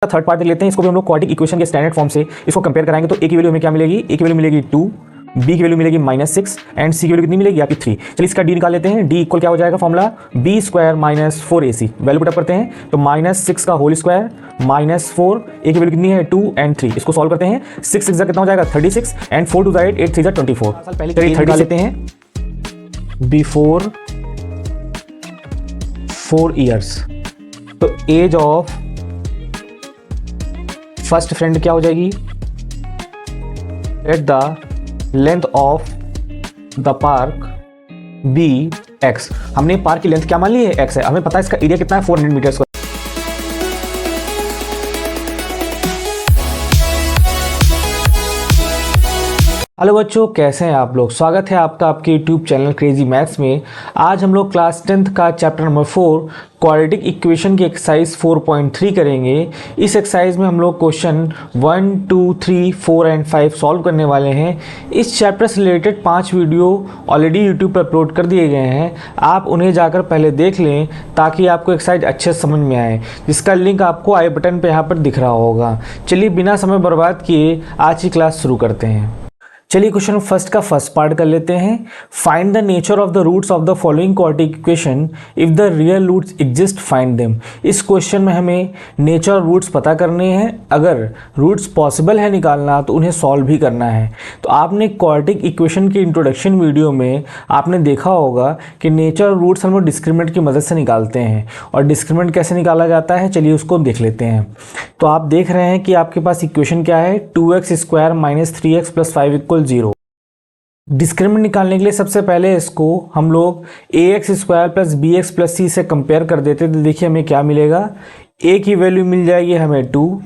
Third part देख लेते हैं। इसको भी हम लोग क्वाड्रेटिक इक्वेशन के स्टैंडर्ड फॉर्म से इसको कंपेयर कराएंगे तो ए की वैल्यू हमें क्या मिलेगी, ए की वैल्यू मिलेगी 2, बी की वैल्यू मिलेगी -6 एंड सी की वैल्यू कितनी मिलेगी आपकी 3। चलिए इसका डी निकाल लेते हैं। डी इक्वल क्या हो जाएगा formula b square minus 4ac। Value put up करते हैं तो -6 का होल स्क्वायर -4, ए की वैल्यू कितनी है 2 एंड 3। इसको सॉल्व करते हैं 6 6 कितना हो जाएगा 36 एंड 4 2 8 8 3 24। पहले 30 निकाल लेते हैं। बिफोर 4 ईयर्स तो एज ऑफ फर्स्ट फ्रेंड क्या हो जाएगी, at the length of the park be x. हमने पार्क की लेंथ क्या मान ली है एक्स है, हमें पता है इसका एरिया कितना है 400 मीटर स्क्वायर। हेलो बच्चों, कैसे हैं आप लोग। स्वागत है आपका आपके यूट्यूब चैनल क्रेजी मैथ्स में। आज हम लोग क्लास 10th का चैप्टर नंबर 4 क्वाड्रेटिक इक्वेशन की एक्सरसाइज 4.3 करेंगे। इस एक्सरसाइज में हम लोग क्वेश्चन 1, 2, 3, 4 एंड 5 सॉल्व करने वाले हैं। इस चैप्टर से रिलेटेड 5 वीडियो ऑलरेडी यूट्यूब पर अपलोड कर दिए गए हैं, आप उन्हें जाकर पहले देख लें ताकि आपको एक्सरसाइज अच्छे से समझ में आए, जिसका लिंक आपको आई बटन पर यहाँ पर दिख रहा होगा। चलिए बिना समय बर्बाद किए आज की क्लास शुरू करते हैं। चलिए क्वेश्चन फर्स्ट का फर्स्ट पार्ट कर लेते हैं। Find the nature of the roots of the following quadratic equation, if the real roots exist find them. इस क्वेश्चन में हमें नेचर और रूट्स पता करने हैं, अगर रूट्स पॉसिबल है निकालना तो उन्हें सॉल्व भी करना है। तो आपने क्वाड्रेटिक इक्वेशन की इंट्रोडक्शन वीडियो में आपने देखा होगा कि नेचर और रूट्स हम लोग डिस्क्रिमिनेंट की मदद से निकालते हैं, और डिस्क्रिमिनेंट कैसे निकाला जाता है चलिए उसको देख लेते हैं। तो आप देख रहे हैं कि आपके पास इक्वेशन क्या है, 2x square minus 3x plus 5 equal 0। Discriminant निकालने के लिए सबसे पहले इसको हम लोग ax square plus bx plus c से कंपेयर कर देते तो देखिए हमें क्या मिलेगा। a की वैल्यू मिल जाएगी हमें 2,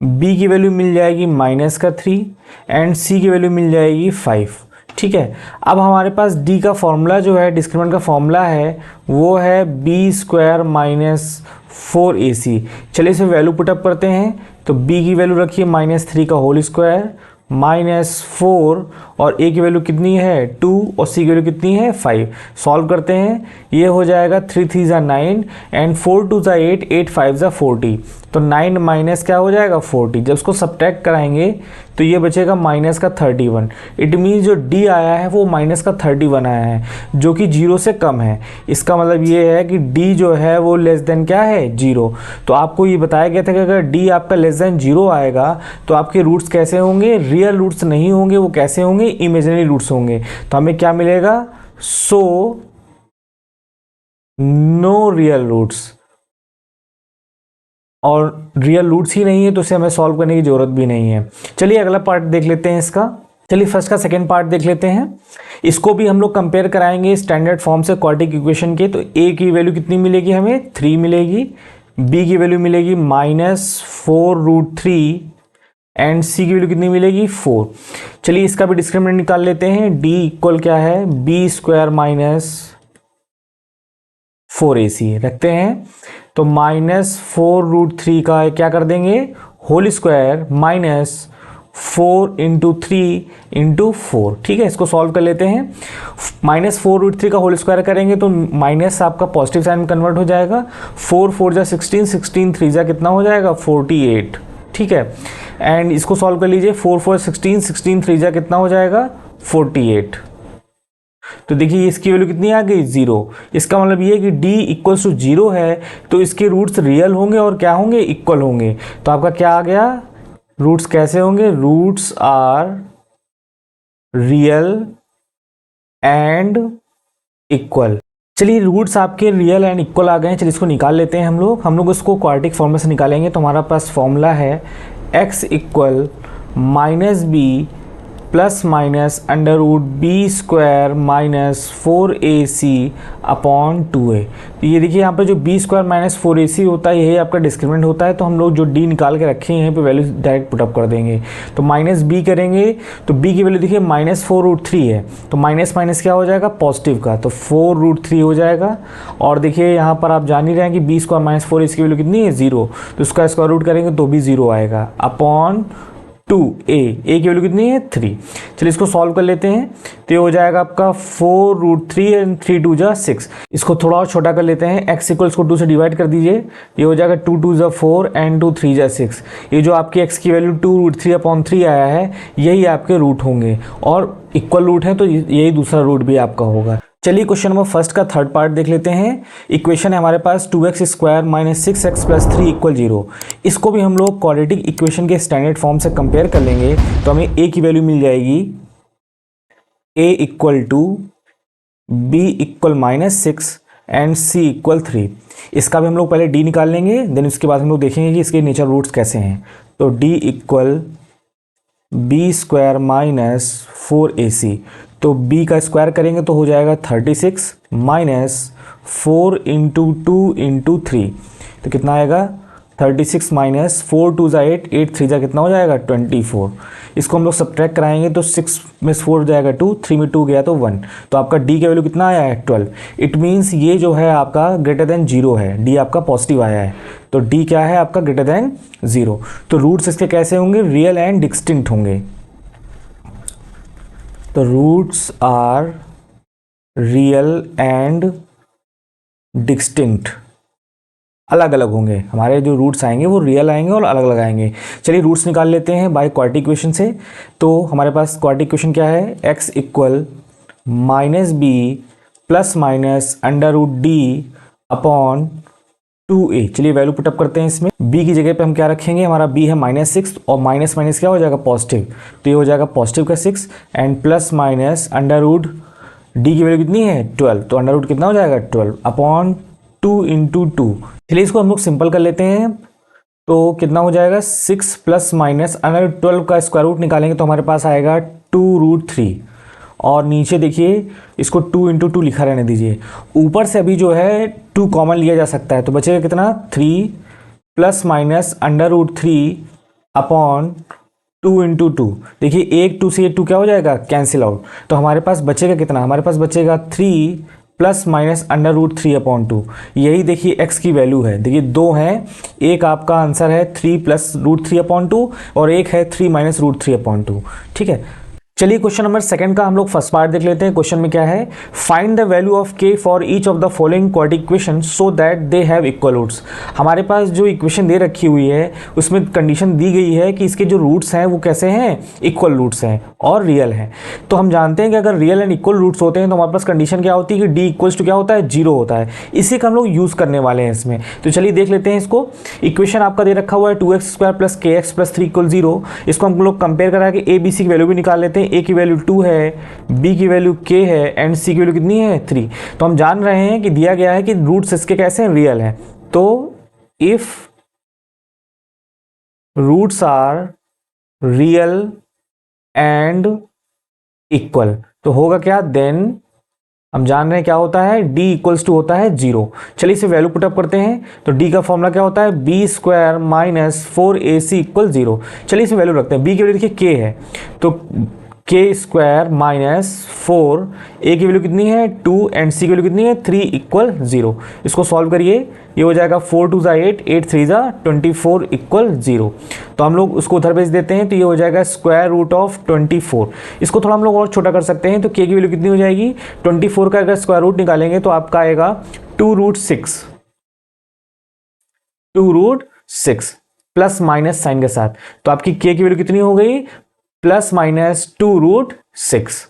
b की वैल्यू मिल जाएगी -3 एंड c की वैल्यू मिल जाएगी 5। ठीक है, अब हमारे पास d का फॉर्मूला जो है, डिस्क्रिमिनेंट का फॉर्मूला है वो है b स्क्वायर माइनस 4ac। चलिए इसे वैल्यू पुटअप करते हैं तो b की वैल्यू रखिए -3 का होल स्क्वायर -4 और a की वैल्यू कितनी है 2 और c की वैल्यू कितनी है 5। सॉल्व करते हैं, ये हो जाएगा 3 3 ज़ा 9 एंड 4 2 ज़ा 8 8 5 ज़ा 40। तो 9 माइनस क्या हो जाएगा 40। जब इसको सब्ट्रैक्ट कराएंगे तो ये बचेगा माइनस का 31। इट मीन्स जो d आया है वो माइनस का 31 आया है, जो कि 0 से कम है। इसका मतलब ये है कि d जो है वो लेस देन क्या है 0। तो आपको ये बताया गया था कि अगर d आपका लेस देन 0 आएगा तो आपके रूट्स कैसे होंगे, रियल रूट्स नहीं होंगे, वो कैसे होंगे, इमेजिनरी रूट्स होंगे। तो हमें क्या मिलेगा, सो नो रियल रूट्स, और रियल रूट्स ही नहीं है तो इसे हमें सॉल्व करने की जरूरत भी नहीं है। चलिए अगला पार्ट देख लेते हैं इसका। चलिए फर्स्ट का सेकंड पार्ट देख लेते हैं। इसको भी हम लोग कंपेयर कराएंगे स्टैंडर्ड फॉर्म से क्वाड्रेटिक इक्वेशन के। तो a की वैल्यू कितनी मिलेगी हमें 3 मिलेगी, b की वैल्यू मिलेगी -4√3 एंड c की वैल्यू कितनी मिलेगी 4। चलिए इसका भी डिस्क्रिमिनेंट निकाल लेते हैं। d इक्वल क्या है b स्क्वायर माइनस 4ac रखते हैं तो -4√3 का क्या कर देंगे होल स्क्वायर -4 इंटू 3 इंटू 4। ठीक है, इसको सॉल्व कर लेते हैं। -4√3 का होल स्क्वायर करेंगे तो माइनस आपका पॉजिटिव साइन में कन्वर्ट हो जाएगा। 4 4 जा 16, 16 3 जा कितना हो जाएगा 48। ठीक है, एंड इसको सॉल्व कर लीजिए। 4 4 16, 16 3 जा कितना हो जाएगा 48। तो देखिए इसकी वैल्यू कितनी आ गई 0। इसका मतलब ये है कि d इक्वल्स टू 0 है तो इसके रूट्स रियल होंगे और क्या होंगे इक्वल होंगे। तो आपका क्या आ गया, रूट्स कैसे होंगे, roots are real and equal. चलिए रूट्स आपके रियल एंड इक्वल आ गए हैं। चलिए इसको निकाल लेते हैं हम लोग इसको क्वाड्रेटिक फॉर्मूला से निकालेंगे। तो हमारा पास फॉर्मूला है x equal -b plus minus √b square minus 4ac upon 2a। तो ये देखिए यहाँ पे जो b स्क्वायर माइनस 4ac होता है यही आपका डिस्क्रिमिनेंट होता है। तो हम लोग जो d निकाल के रखे हैं यहाँ पे वैल्यू डायरेक्ट पुटअप कर देंगे। तो -b करेंगे तो b की वैल्यू देखिए -4√3 है, तो माइनस माइनस क्या हो जाएगा पॉजिटिव का, तो 4√3 हो जाएगा। और देखिए यहाँ पर आप जान ही रहे हैं कि b स्क्वायर माइनस 4 इसकी वैल्यू कितनी है 0, तो उसका स्क्वायर रूट करेंगे तो भी 0 आएगा अपॉन ए की वैल्यू कितनी है 3। चलिए इसको सॉल्व कर लेते हैं। तो ये हो जाएगा आपका 4√3 एंड 3 2 जा 6। इसको थोड़ा और छोटा कर लेते हैं, x इक्वल्स को 2 से डिवाइड कर दीजिए। ये हो जाएगा 2 2 जा 4 एंड 2 3 जा 6। ये जो आपकी x की वैल्यू 2√3/3 आया है, यही आपके रूट होंगे और इक्वल रूट है तो यही दूसरा रूट भी आपका होगा। चलिए क्वेश्चन नंबर फर्स्ट का थर्ड पार्ट देख लेते हैं। इक्वेशन है हमारे पास 2x² - 6x + 3 = 0। इसको भी हम लोग क्वाड्रेटिक इक्वेशन के स्टैंडर्ड फॉर्म से कंपेयर कर लेंगे तो हमें a की वैल्यू मिल जाएगी a = b = -6 एंड c = 3। इसका भी हम लोग पहले d निकाल लेंगे, देन उसके बाद हम लोग देखेंगे कि इसके नेचर रूट्स कैसे हैं। तो d = b² - 4ac। तो b का स्क्वायर करेंगे तो हो जाएगा 36 माइनस 4 × 2 × 3। तो कितना आएगा 36 माइनस 4 2 जा 8, 8 3 जा कितना हो जाएगा 24। इसको हम लोग सब्ट्रैक्ट कराएंगे तो 6 में 4 जाएगा 2, 3 में 2 गया तो 1। तो आपका d का वैल्यू कितना आया है 12। इट मीन्स ये जो है आपका ग्रेटर देन 0 है, d आपका पॉजिटिव आया है। तो d क्या है आपका ग्रेटर देन 0। तो रूट्स इसके कैसे होंगे, रियल एंड डिस्टिंक्ट होंगे। तो roots are real and distinct, अलग अलग होंगे। हमारे जो रूट्स आएंगे वो रियल आएंगे और अलग अलग आएंगे। चलिए रूट्स निकाल लेते हैं बाय क्वाड्रेटिक इक्वेशन से। तो हमारे पास क्वाड्रेटिक इक्वेशन क्या है, x = -b ± √d/2a। चलिए वैल्यू पुटअप करते हैं इसमें। b की जगह पे हम क्या रखेंगे, हमारा b है -6 और माइनस माइनस क्या हो जाएगा पॉजिटिव। तो ये हो जाएगा पॉजिटिव का 6 एंड प्लस माइनस √d की वैल्यू कितनी है 12। तो अंडर कितना हो जाएगा 12/2 × 2। चलिए इसको हम लोग सिंपल कर लेते हैं। तो कितना हो जाएगा 6 प्लस माइनस √12 का स्क्वायर रूट निकालेंगे तो हमारे पास आएगा 2√3। और नीचे देखिए इसको 2 × 2 लिखा रहने दीजिए। ऊपर से अभी जो है 2 कॉमन लिया जा सकता है तो बचेगा कितना 3 प्लस माइनस √3/2 × 2। देखिए एक 2 से ये 2 क्या हो जाएगा कैंसिल आउट। तो हमारे पास बचेगा कितना, हमारे पास बचेगा 3 प्लस माइनस √3/2। यही देखिए x की वैल्यू है। देखिए दो हैं, एक आपका आंसर है 3 प्लस √3/2 और एक है 3 माइनस √3/2। ठीक है। चलिए क्वेश्चन नंबर सेकंड का हम लोग फर्स्ट पार्ट देख लेते हैं। क्वेश्चन में क्या है, find the value of k for each of the following quadratic equation so that they have equal roots. हमारे पास जो इक्वेशन दे रखी हुई है उसमें कंडीशन दी गई है कि इसके जो रूट्स हैं वो कैसे हैं, इक्वल रूट्स हैं और रियल हैं। तो हम जानते हैं कि अगर रियल एंड इक्वल रूट्स होते हैं तो हमारे पास कंडीशन क्या होती है कि d इक्वल्स टू क्या होता है 0 होता है। इसी का हम लोग यूज़ करने वाले हैं इसमें। तो चलिए देख लेते हैं इसको। इक्वेशन आपका दे रखा हुआ है 2x² + kx + 3 = 0। इसको हम लोग कंपेयर करा के a b c की वैल्यू भी निकाल लेते हैं। a की वैल्यू 2 है, b की वैल्यू k है एंड c की वैल्यू कितनी है 3। तो हम जान रहे हैं कि दिया गया है कि रूट्स इसके कैसे हैं, रियल हैं। तो if roots are real and equal तो होगा क्या, देन हम जान रहे हैं क्या होता है d = होता है 0। चलिए इसे वैल्यू पुटअप करते हैं। तो d का फॉर्मूला क्या होता है b² - 4ac = 0। चलिए इसे वैल्यू रखते हैं। b की वैल्यू देखिए k है तो k² - 4, a की वैल्यू कितनी है 2 एंड c की वैल्यू कितनी है 3 = 0। इसको सॉल्व करिए, ये हो जाएगा 4 2 जा 8, 8 3 जा 24 = 0। तो हम लोग उसको उधर भेज देते हैं तो ये हो जाएगा √24। इसको थोड़ा हम लोग और छोटा कर सकते हैं। तो k की वैल्यू कितनी हो जाएगी 24 का अगर स्क्वायर रूट निकालेंगे तो आपका आएगा 2√6 प्लस माइनस साइन के साथ। तो आपकी k की वैल्यू कितनी हो गई प्लस माइनस 2√6।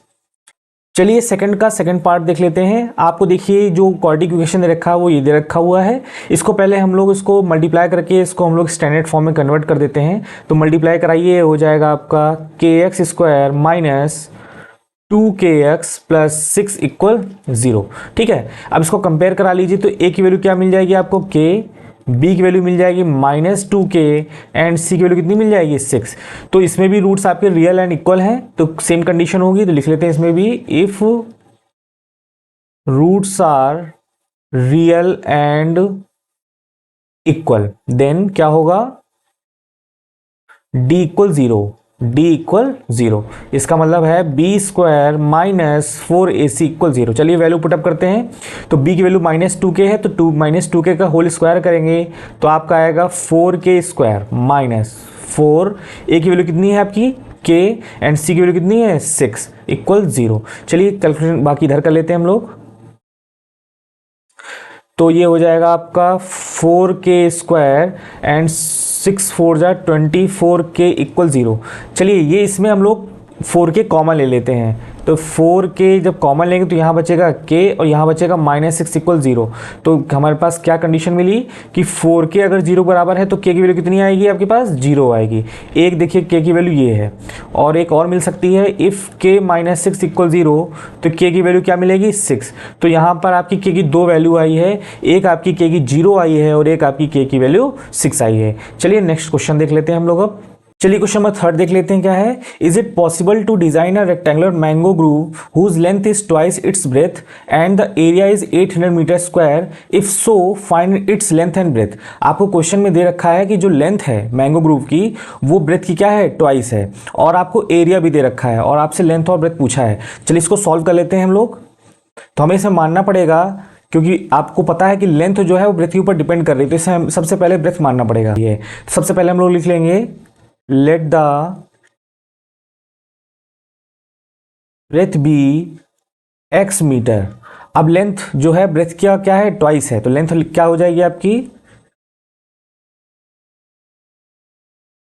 चलिए सेकंड का सेकंड पार्ट देख लेते हैं। आपको देखिए जो क्वाड्रेटिक इक्वेशन दे रखा है वो ये दे रखा हुआ है। इसको पहले हम लोग इसको मल्टीप्लाई करके इसको हम लोग स्टैंडर्ड फॉर्म में कन्वर्ट कर देते हैं। तो मल्टीप्लाई कराइए, हो जाएगा आपका kx² - 2kx + 6 = 0। ठीक है। अब इसको कंपेयर करा लीजिए तो a की वैल्यू क्या मिल जाएगी आपको k, b की वैल्यू मिल जाएगी -2k एंड c की वैल्यू कितनी मिल जाएगी 6। तो इसमें भी रूट्स आपके रियल एंड इक्वल हैं तो सेम कंडीशन होगी। तो लिख लेते हैं इसमें भी, if roots are real and equal then क्या होगा d = 0। D equal 0। इसका मतलब है B square minus 4ac equal 0। चलिए वैल्यू पुटअप करते हैं। तो b की वैल्यू -2k है, तो 2 का होल स्क्वायर करेंगे तो आपका आएगा 4k स्क्वायर माइनस 4। a की वैल्यू कितनी है आपकी k एंड c की वैल्यू कितनी है 6 इक्वल 0। चलिए कैलकुलेशन बाकी इधर कर लेते हैं हम लोग। तो ये हो जाएगा आपका 4k स्क्वायर एंड 6 4 जा 24k इक्वल 0। चलिए ये इसमें हम लोग 4k कॉमन ले लेते हैं। तो 4k जब कॉमन लेंगे तो यहाँ बचेगा k और यहाँ बचेगा -6 इक्वल 0। तो हमारे पास क्या कंडीशन मिली कि 4k अगर 0 बराबर है तो k की वैल्यू कितनी आएगी आपके पास 0 आएगी। एक देखिए k की वैल्यू ये है, और एक और मिल सकती है इफ़ k -6 इक्वल 0 तो k की वैल्यू क्या मिलेगी 6। तो यहाँ पर आपकी k की दो वैल्यू आई है, एक आपकी k की 0 आई है और एक आपकी k की वैल्यू 6 आई है। चलिए नेक्स्ट क्वेश्चन देख लेते हैं हम लोग अब। चलिए क्वेश्चन नंबर 3 देख लेते हैं क्या है। Is it possible to design a rectangular mango grove whose length is twice its breadth and the area is 800 meter square, if so find its length and breadth. आपको क्वेश्चन में दे रखा है कि जो लेंथ है मैंगो ग्रूव की वो ब्रेथ की क्या है ट्वाइस है, और आपको एरिया भी दे रखा है और आपसे लेंथ और ब्रेथ पूछा है। चलिए इसको सॉल्व कर लेते हैं हम लोग। तो हमें इसे मानना पड़ेगा क्योंकि आपको पता है कि लेंथ जो है वो ब्रेथ के ऊपर डिपेंड कर रही है, तो इसे हम सबसे पहले ब्रेथ मानना पड़ेगा। ये सबसे पहले हम लोग लिख लेंगे let the breadth be x meter. अब लेंथ जो है ब्रेथ क्या क्या है ट्वाइस है, तो लेंथ क्या हो जाएगी आपकी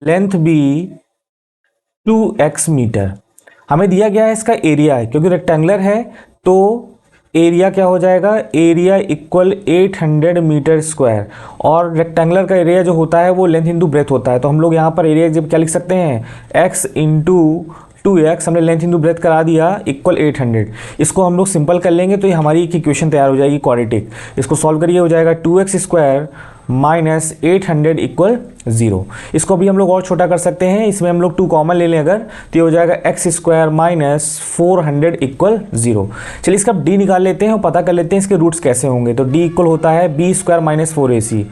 लेंथ बी 2x मीटर। हमें दिया गया है इसका एरिया है, क्योंकि रेक्टेंगुलर है तो एरिया क्या हो जाएगा एरिया इक्वल 800 मीटर स्क्वायर, और रेक्टेंगुलर का एरिया जो होता है वो लेंथ इंटू ब्रेथ होता है। तो हम लोग यहाँ पर एरिया जब क्या लिख सकते हैं x इंटू 2x, हमने लेंथ इंटू ब्रेथ करा दिया इक्वल 800। इसको हम लोग सिंपल कर लेंगे तो ये हमारी एक इक्वेशन तैयार हो जाएगी क्वाड्रेटिक। इसको सॉल्व करिए हो जाएगा 2x स्क्वायर माइनस 800 इक्वल 0। इसको भी हम लोग और छोटा कर सकते हैं, इसमें हम लोग 2 कॉमन ले लें अगर, तो ये हो जाएगा x स्क्वायर माइनस 400 इक्वल 0। चलिए इसका d निकाल लेते हैं और पता कर लेते हैं इसके रूट्स कैसे होंगे। तो d इक्वल होता है b square minus 4ac,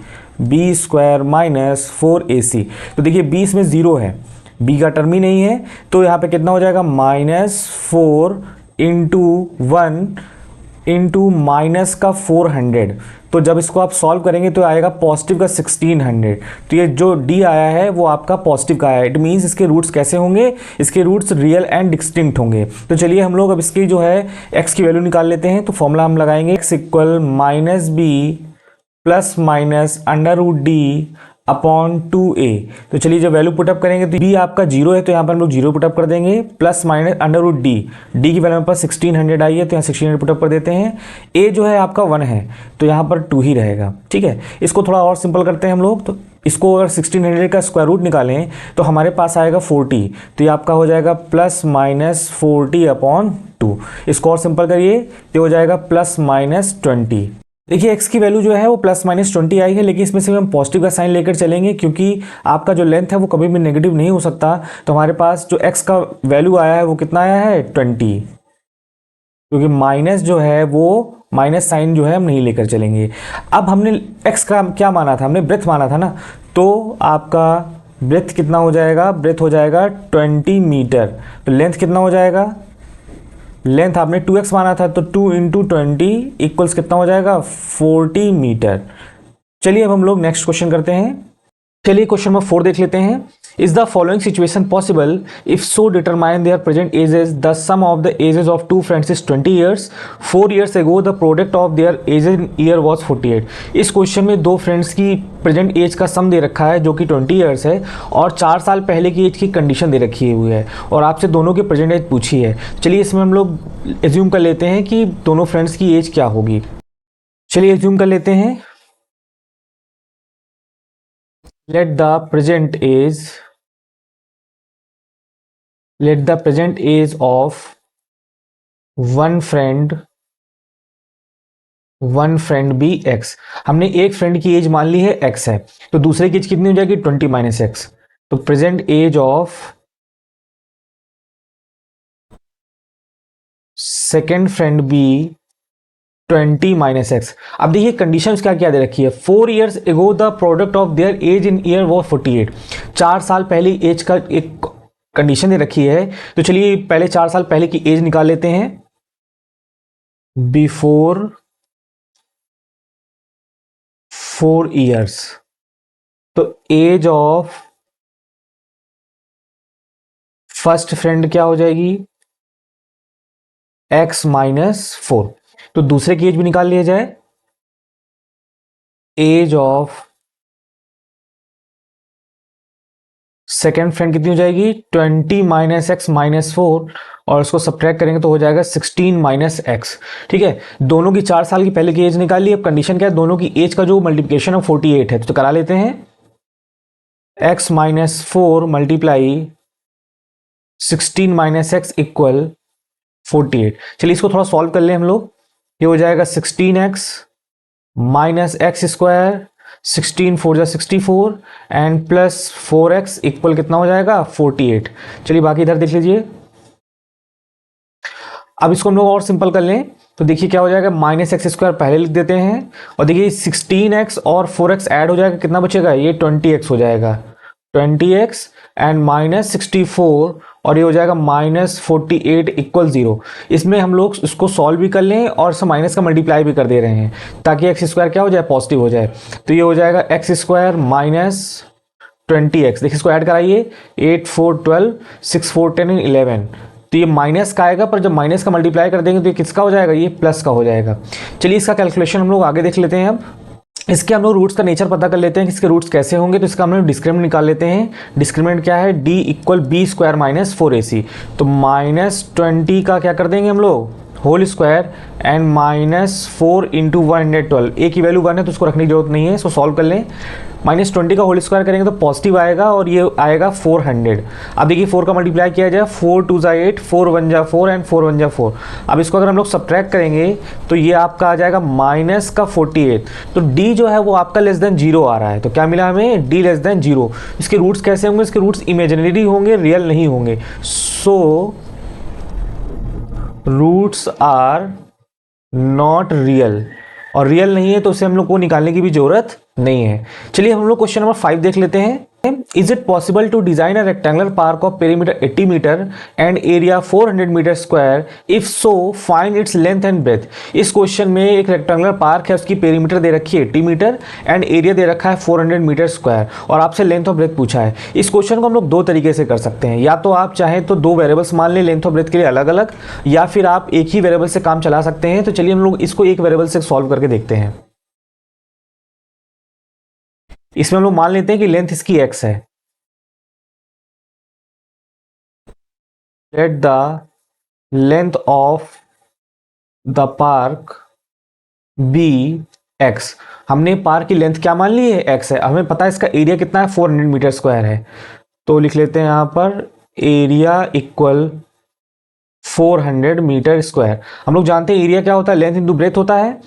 b square minus 4ac। तो देखिए b इसमें 0 है, b का टर्म ही नहीं है, तो यहाँ पे कितना हो जाएगा -4 इंटू 1 इंटू माइनस का 400। तो जब इसको आप सॉल्व करेंगे तो आएगा पॉजिटिव का 1600। तो ये जो d आया है वो आपका पॉजिटिव का आया है। इट मीन्स इसके रूट्स कैसे होंगे, इसके रूट्स रियल एंड डिस्टिंक्ट होंगे। तो चलिए हम लोग अब इसकी जो है x की वैल्यू निकाल लेते हैं। तो फॉर्मूला हम लगाएंगे x equal -b plus minus √d upon 2a। तो चलिए जब वैल्यू पुटअप करेंगे तो b आपका 0 है तो यहाँ पर हम लोग 0 पुटअप कर देंगे, प्लस माइनस √d, d की वैल्यू पर 1600 आई है तो यहाँ 1600 पुटअप कर देते हैं। a जो है आपका 1 है तो यहाँ पर 2 ही रहेगा। ठीक है, इसको थोड़ा और सिंपल करते हैं हम लोग। तो इसको अगर 1600 का स्क्वायर रूट निकालें तो हमारे पास आएगा 40, तो ये आपका हो जाएगा प्लस माइनस 40 अपॉन 2। इसको और सिंपल करिए तो हो जाएगा प्लस माइनस 20। देखिए x की वैल्यू जो है वो प्लस माइनस 20 आई है, लेकिन इसमें से हम पॉजिटिव का साइन लेकर चलेंगे क्योंकि आपका जो लेंथ है वो कभी भी नेगेटिव नहीं हो सकता। तो हमारे पास जो x का वैल्यू आया है वो कितना आया है 20, क्योंकि माइनस जो है वो माइनस साइन जो है हम नहीं लेकर चलेंगे। अब हमने x का क्या माना था, हमने ब्रेथ माना था ना, तो आपका ब्रेथ कितना हो जाएगा, ब्रेथ हो जाएगा 20 मीटर। तो लेंथ कितना हो जाएगा, लेंथ आपने 2x माना था तो 2 इंटू 20 इक्वल्स कितना हो जाएगा 40 मीटर। चलिए अब हम लोग नेक्स्ट क्वेश्चन करते हैं। चलिए क्वेश्चन नंबर 4 देख लेते हैं। Is the following situation possible, if so determine their present ages, the sum of the ages of two friends is 20 years, 4 years ago the product of their age in year was 48। इस question में दो friends की present as का सम दे रखा है जो कि 20 years है, और 4 साल पहले की एज की कंडीशन दे रखी हुई है, और आपसे दोनों की प्रेजेंट एज पूछी है। चलिए इसमें हम लोग एज्यूम कर लेते हैं कि दोनों फ्रेंड्स की एज क्या होगी। चलिए एज्यूम कर लेते हैं, let the present age of one friend be x। हमने एक फ्रेंड की एज मान ली है x है, तो दूसरे की एज कितनी हो जाएगी 20 माइनस एक्स। तो present age of second friend be 20 minus x. अब देखिए कंडीशन क्या क्या दे रखी है, 4 years ago the product of their age in year वो 48। 4 साल पहले एज का एक कंडीशन दे रखी है, तो चलिए पहले 4 साल पहले की एज निकाल लेते हैं। बिफोर 4 ईयर्स, तो एज ऑफ फर्स्ट फ्रेंड क्या हो जाएगी, x -4। तो दूसरे की एज भी निकाल लिया जाए, एज ऑफ सेकेंड फ्रेंड कितनी हो जाएगी, 20 - x -4, और उसको सब्ट्रैक्ट करेंगे तो हो जाएगा 16 - x। ठीक है, दोनों की 4 साल की पहले की एज निकाल ली। अब कंडीशन क्या है, दोनों की एज का जो मल्टीप्लिकेशन है 48 है, तो करा लेते हैं। x -4 multiply 16 - x equal 48। चलिए इसको थोड़ा सॉल्व कर ले हम लोग। ये हो जाएगा 16x -x स्क्वायर, 16 4 जा 64 एंड प्लस 4x इक्वल कितना हो जाएगा, 48। चलिए बाकी इधर देख लीजिए। अब इसको हम लोग और सिंपल कर लें तो देखिए क्या हो जाएगा, -x स्क्वायर पहले लिख देते हैं, और देखिए 16x और 4x ऐड हो जाएगा, कितना बचेगा, ये 20x हो जाएगा, 20x एंड -64, और ये हो जाएगा -48 इक्वल 0। इसमें हम लोग इसको सॉल्व भी कर लें और सब माइनस का मल्टीप्लाई भी कर दे रहे हैं ताकि एक्स स्क्वायर क्या हो जाए, पॉजिटिव हो जाए। तो ये हो जाएगा एक्स स्क्वायर -20x, देखिए इसको ऐड कराइए, 8 4 12 6 4 10 11। तो ये माइनस का आएगा, पर जब माइनस का मल्टीप्लाई कर देंगे तो ये किसका हो जाएगा, ये प्लस का हो जाएगा। चलिए इसका कैलकुलेशन हम लोग आगे देख लेते हैं। अब इसके हम लोग रूट्स का नेचर पता कर लेते हैं कि इसके रूट्स कैसे होंगे। तो इसका हम लोग डिस्क्रिमिनेंट निकाल लेते हैं। डिस्क्रिमिनेंट क्या है, d equal B square -4ac। तो -20 का क्या कर देंगे हम लोग, होल स्क्वायर एंड -4 इंटू 112। ए की वैल्यू 1 है तो उसको रखने की जरूरत नहीं है, इसको सॉल्व कर लें। -20 का होल स्क्वायर करेंगे तो पॉजिटिव आएगा और ये आएगा 400। अब देखिए 4 का मल्टीप्लाई किया जाए, 4 2 जा 8, 4 1 जा 4 एंड 4 1 जा 4। अब इसको अगर हम लोग सब्ट्रैक्ट करेंगे तो ये आपका आ जाएगा माइनस का 48। तो d जो है वो आपका लेस देन 0 आ रहा है, तो क्या मिला हमें, d लेस देन 0। इसके रूट्स कैसे होंगे, इसके रूट्स इमेजिनरी होंगे, रियल नहीं होंगे। So roots are not real, और रियल नहीं है तो उसे हम लोग को निकालने की भी जरूरत नहीं है। चलिए हम लोग क्वेश्चन नंबर 5 देख लेते हैं। Is it possible to design a rectangular park of perimeter 80 meter and area 400 meter square, if so find its length and breadth. इस क्वेश्चन में एक रेक्टेंगुलर पार्क है, उसकी पेरीमीटर दे रखी है 80 मीटर एंड एरिया दे रखा है 400 मीटर स्क्वायर, और आपसे लेंथ और ब्रेथ पूछा है। इस क्वेश्चन को हम लोग दो तरीके से कर सकते हैं, या तो आप चाहें तो दो वेरिएबल्स मान लें लेंथ और ब्रेथ के लिए अलग अलग, या फिर आप एक ही वेरिएबल से काम चला सकते हैं। तो चलिए हम लोग इसको एक वेरिएबल से सॉल्व करके देखते हैं। इसमें हम लोग मान लेते हैं कि लेंथ इसकी x है। Let the length of the park be x। हमने पार्क की लेंथ क्या मान ली है, x है। हमें पता है इसका एरिया कितना है, 400 मीटर स्क्वायर है। तो लिख लेते हैं यहां पर एरिया इक्वल 400 मीटर स्क्वायर। हम लोग जानते हैं एरिया क्या होता है, लेंथ इंटू ब्रेथ होता है।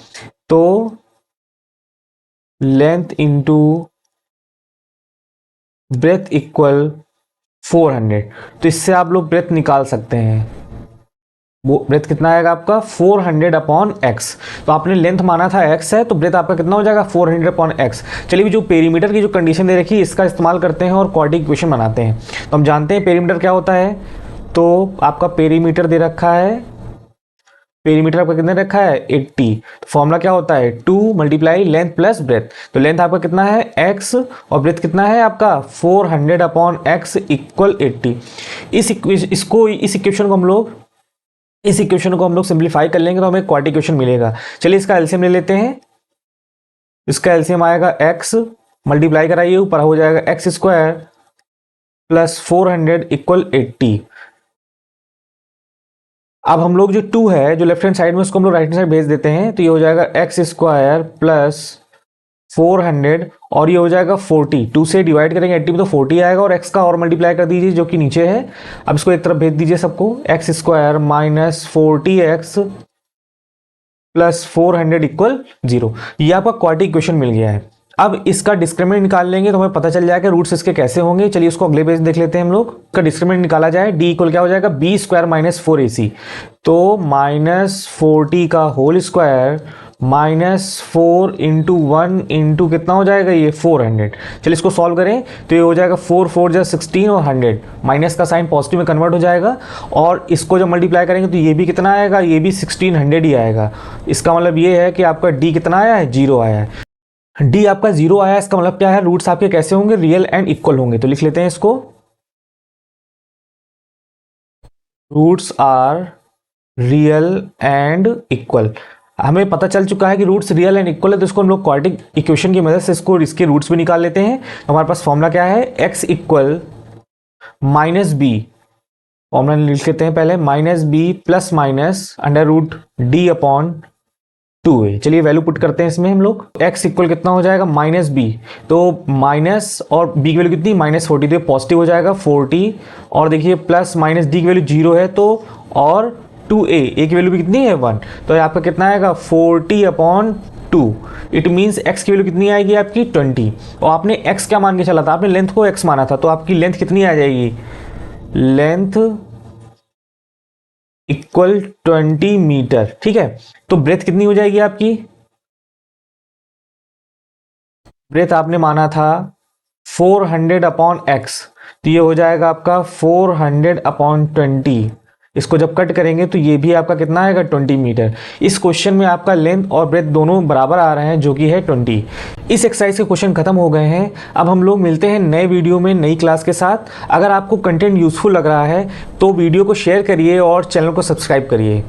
तो लेंथ इंटू ब्रेथ इक्वल 400। तो इससे आप लोग ब्रेथ निकाल सकते हैं। वो ब्रेथ कितना आएगा आपका, 400 अपॉन x। तो आपने लेंथ माना था x है, तो ब्रेथ आपका कितना हो जाएगा, 400 अपॉन x। चलिए जो पेरीमीटर की जो कंडीशन दे रखी है इसका इस्तेमाल करते हैं और क्वाड्रेटिक इक्वेशन बनाते हैं। तो हम जानते हैं पेरीमीटर क्या होता है, तो आपका पेरीमीटर दे रखा है, पेरीमीटर आपका कितना रखा है 80। तो फॉर्मूला क्या होता है, 2 मल्टीप्लाई लेंथ प्लस ब्रेथ। तो लेंथ आपका कितना है x और ब्रेथ कितना है आपका 400 अपॉन x इक्वल 80। इस इक्वेशन को हम लोग सिंप्लीफाई कर लेंगे तो हमें क्वाड्रेटिक इक्वेशन मिलेगा। चलिए इसका एलसीएम ले लेते हैं। इसका एलसीएम आएगा x, मल्टीप्लाई कराइए, ऊपर हो जाएगा x स्क्वायर प्लस 400 इक्वल 80। अब हम लोग जो 2 है जो लेफ्ट हैंड साइड में, उसको हम लोग राइट हैंड साइड भेज देते हैं। तो ये हो जाएगा एक्स स्क्वायर प्लस 400 और ये हो जाएगा 40। 2 से डिवाइड करेंगे 80 में तो 40 आएगा, और x का और मल्टीप्लाई कर दीजिए जो कि नीचे है। अब इसको एक तरफ भेज दीजिए सबको, x square minus 40x plus 400 equal 0। ये आपका क्वाड्रेटिक इक्वेशन मिल गया है। अब इसका डिस्क्रिमिनेंट निकाल लेंगे तो हमें पता चल जाएगा रूट्स इसके कैसे होंगे। चलिए उसको अगले पेज देख लेते हैं हम लोग। इसका डिस्क्रिमिनेंट निकाला जाए, d इक्वल क्या हो जाएगा, बी स्क्वायर -4ac। तो -40 का होल स्क्वायर -4 इंटू 1 इंटू कितना हो जाएगा ये 400। चलिए इसको सॉल्व करें तो ये हो जाएगा 4 4 जा 16 और 100, माइनस का साइन पॉजिटिव में कन्वर्ट हो जाएगा और इसको जब मल्टीप्लाई करेंगे तो ये भी कितना आएगा, ये भी 1600 ही आएगा। इसका मतलब ये है कि आपका डी कितना आया है, 0 आया है। डी आपका 0 आया, इसका मतलब क्या है, रूट्स आपके कैसे होंगे, रियल एंड इक्वल होंगे। तो लिख लेते हैं इसको, roots are real and equal. हमें पता चल चुका है कि रूट्स रियल एंड इक्वल है, तो इसको हम लोग क्वाड्रेटिक इक्वेशन की मदद से इसको इसके रूट्स भी निकाल लेते हैं। तो हमारे पास फॉर्मूला क्या है, x equal minus b, formula लिख लेते हैं पहले, minus b plus minus under root D upon 2a। चलिए वैल्यू पुट करते हैं इसमें हम लोग। x इक्वल कितना हो जाएगा, माइनस बी, तो माइनस और b की वैल्यू कितनी, -40, तो पॉजिटिव हो जाएगा 40, और देखिए प्लस माइनस d की वैल्यू 0 है तो, और 2a की वैल्यू भी कितनी है 1, तो आपका कितना आएगा 40 अपॉन 2। इट मीन्स x की वैल्यू कितनी आएगी आपकी 20, और आपने x क्या मान के चला था, आपने लेंथ को x माना था, तो आपकी लेंथ कितनी आ जाएगी, लेंथ इक्वल 20 मीटर। ठीक है, तो ब्रेथ कितनी हो जाएगी आपकी, ब्रेथ आपने माना था 400 अपॉन x, तो ये हो जाएगा आपका 400 अपॉन 20। इसको जब कट करेंगे तो ये भी आपका कितना आएगा, 20 मीटर। इस क्वेश्चन में आपका लेंथ और ब्रेथ दोनों बराबर आ रहे हैं, जो कि है 20। इस एक्सरसाइज के क्वेश्चन खत्म हो गए हैं। अब हम लोग मिलते हैं नए वीडियो में नई क्लास के साथ। अगर आपको कंटेंट यूजफुल लग रहा है तो वीडियो को शेयर करिए और चैनल को सब्सक्राइब करिए।